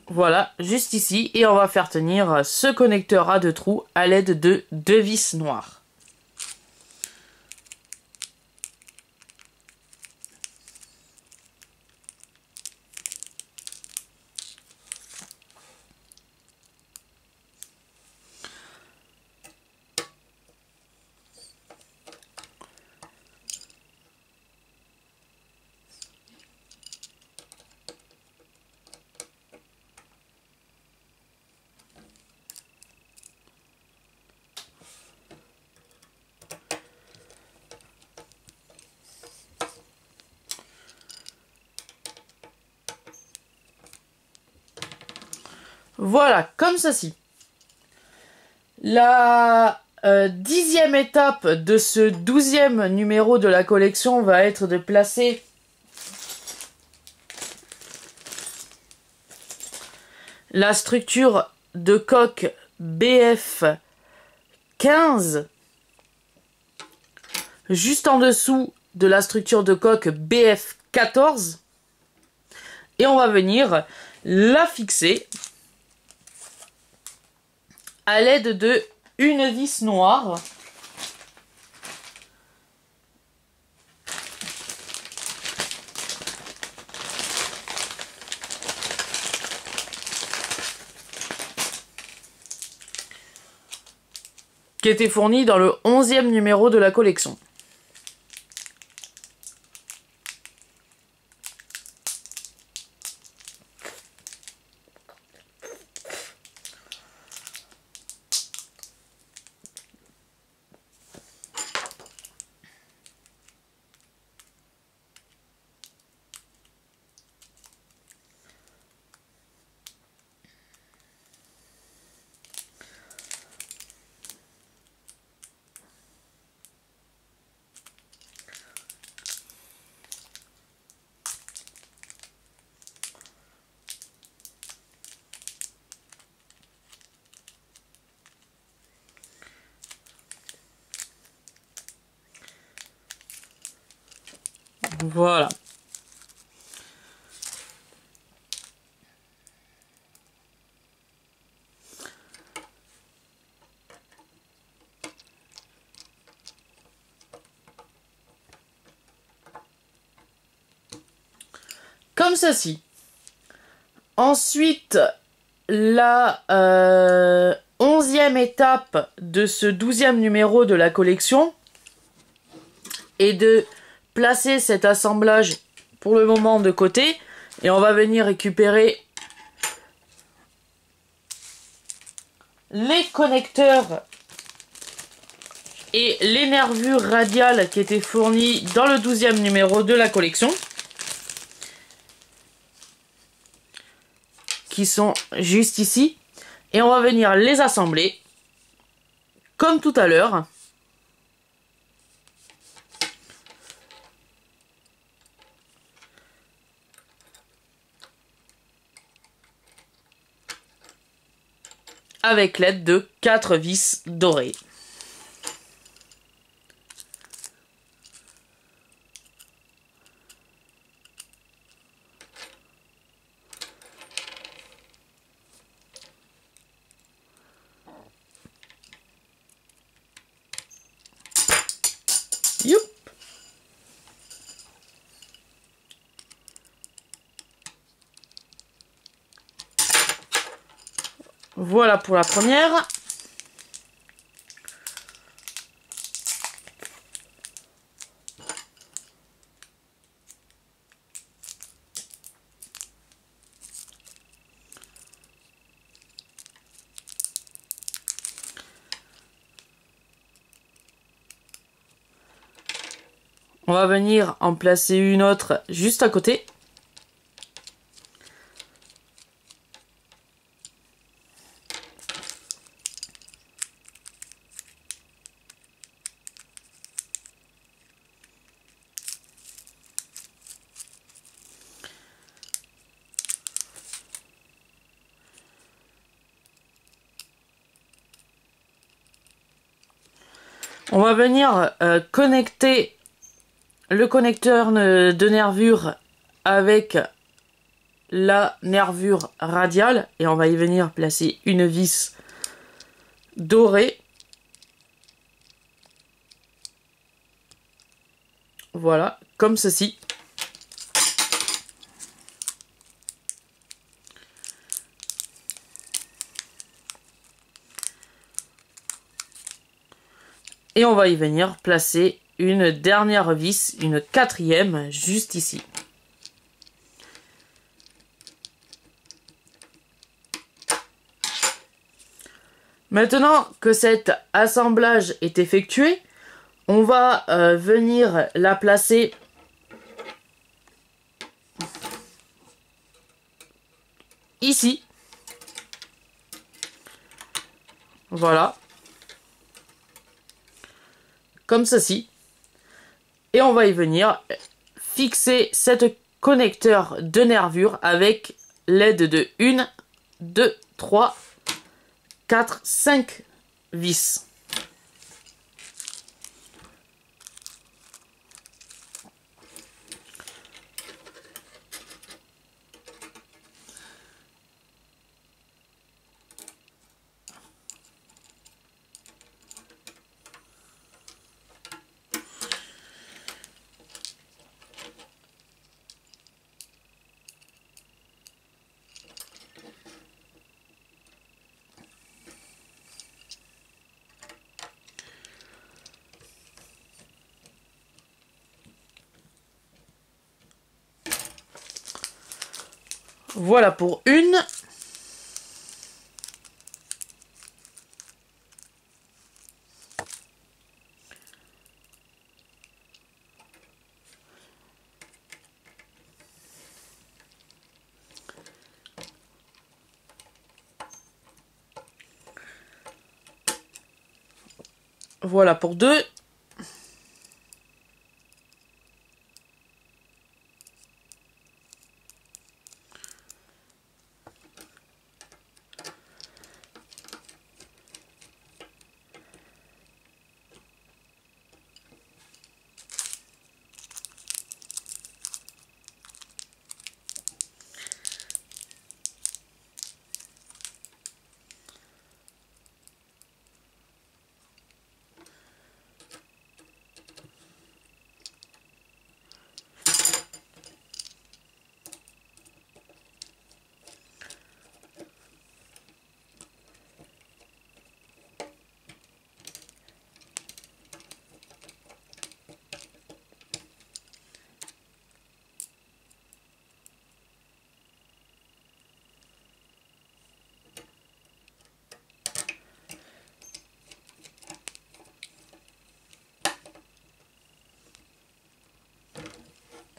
Voilà, juste ici. Et on va faire tenir ce connecteur à 2 trous à l'aide de 2 vis noires. Voilà, comme ceci. La 10e étape de ce 12e numéro de la collection va être de placer la structure de coque BF 15 juste en dessous de la structure de coque BF 14 et on va venir la fixer à l'aide de une vis noire qui était fournie dans le 11e numéro de la collection. Voilà. Comme ceci. Ensuite, la 11e étape de ce 12e numéro de la collection est de placer cet assemblage pour le moment de côté et on va venir récupérer les connecteurs et les nervures radiales qui étaient fournies dans le 12e numéro de la collection, qui sont juste ici, et on va venir les assembler comme tout à l'heure. Avec l'aide de 4 vis dorées. Youp. Voilà pour la première. On va venir en placer une autre juste à côté. On va venir connecter le connecteur de nervure avec la nervure radiale et on va y venir placer une vis dorée. Voilà, comme ceci. Et on va y venir placer une dernière vis, une quatrième, juste ici. Maintenant que cet assemblage est effectué, on va venir la placer ici. Voilà. Comme ceci. Et on va y venir fixer cet connecteur de nervure avec l'aide de 1, 2, 3, 4, 5 vis. Voilà pour une. Voilà pour deux.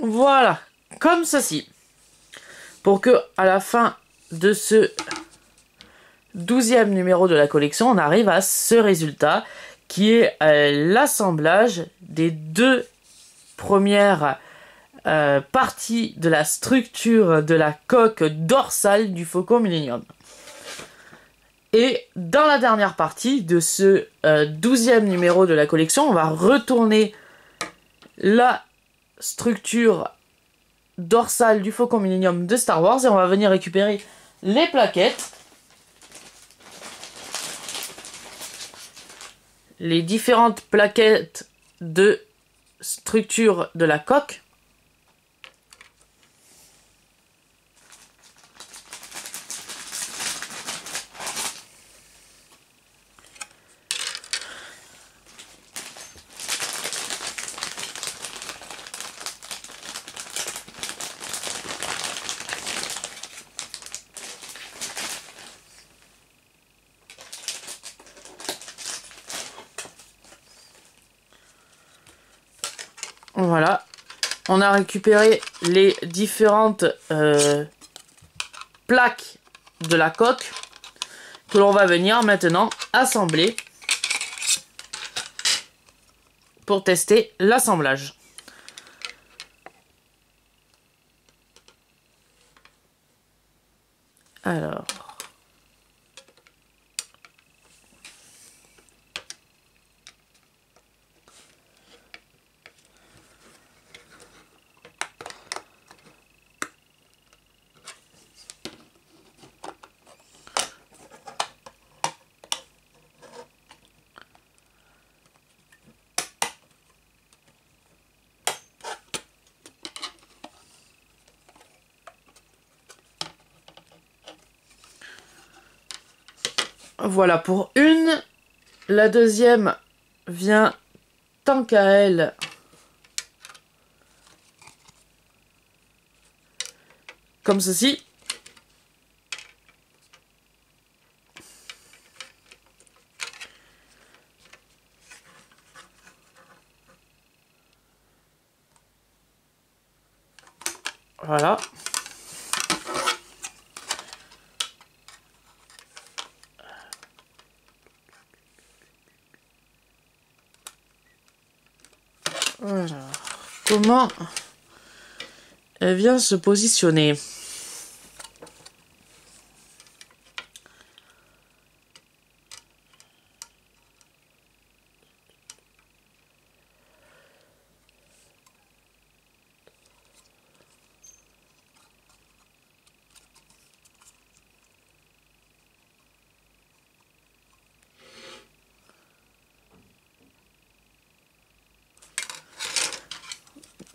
Voilà, comme ceci. Pour que, à la fin de ce 12e numéro de la collection, on arrive à ce résultat qui est l'assemblage des deux premières parties de la structure de la coque dorsale du Faucon Millenium. Et dans la dernière partie de ce 12e numéro de la collection, on va retourner la structure dorsale du Faucon Millenium de Star Wars et on va venir récupérer les plaquettes, les différentes plaquettes de structure de la coque. Voilà, on a récupéré les différentes plaques de la coque que l'on va venir maintenant assembler pour tester l'assemblage. Alors... Voilà pour une. La deuxième vient tant qu'à elle comme ceci. Voilà. Voilà. Comment elle vient se positionner?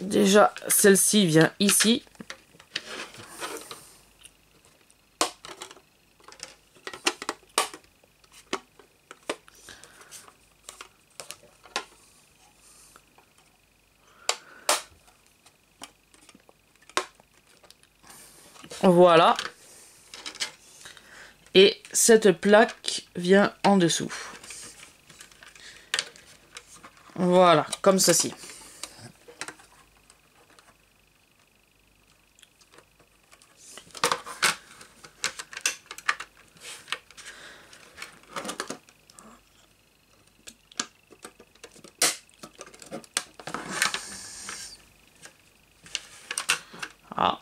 Déjà, celle-ci vient ici. Voilà. Et cette plaque vient en dessous. Voilà, comme ceci. Ah.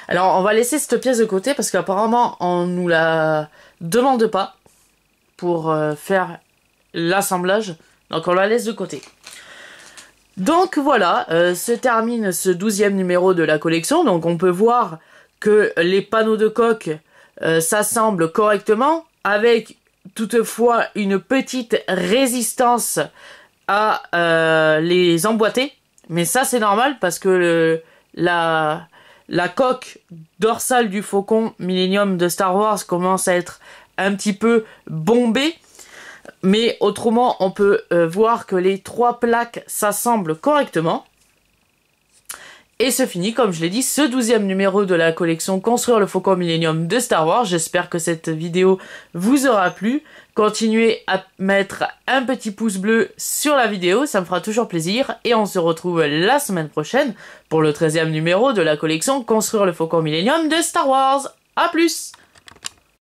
Alors, on va laisser cette pièce de côté parce qu'apparemment, on nous la demande pas pour faire l'assemblage. Donc, on la laisse de côté. Donc, voilà, se termine ce 12e numéro de la collection. Donc, on peut voir que les panneaux de coque s'assemblent correctement avec toutefois une petite résistance à les emboîter. Mais ça, c'est normal parce que la coque dorsale du Faucon Millenium de Star Wars commence à être un petit peu bombée. Mais autrement, on peut voir que les trois plaques s'assemblent correctement. Et se finit, comme je l'ai dit, ce 12e numéro de la collection Construire le Faucon Millenium de Star Wars. J'espère que cette vidéo vous aura plu. Continuez à mettre un petit pouce bleu sur la vidéo, ça me fera toujours plaisir. Et on se retrouve la semaine prochaine pour le 13e numéro de la collection Construire le Faucon Millenium de Star Wars. A plus!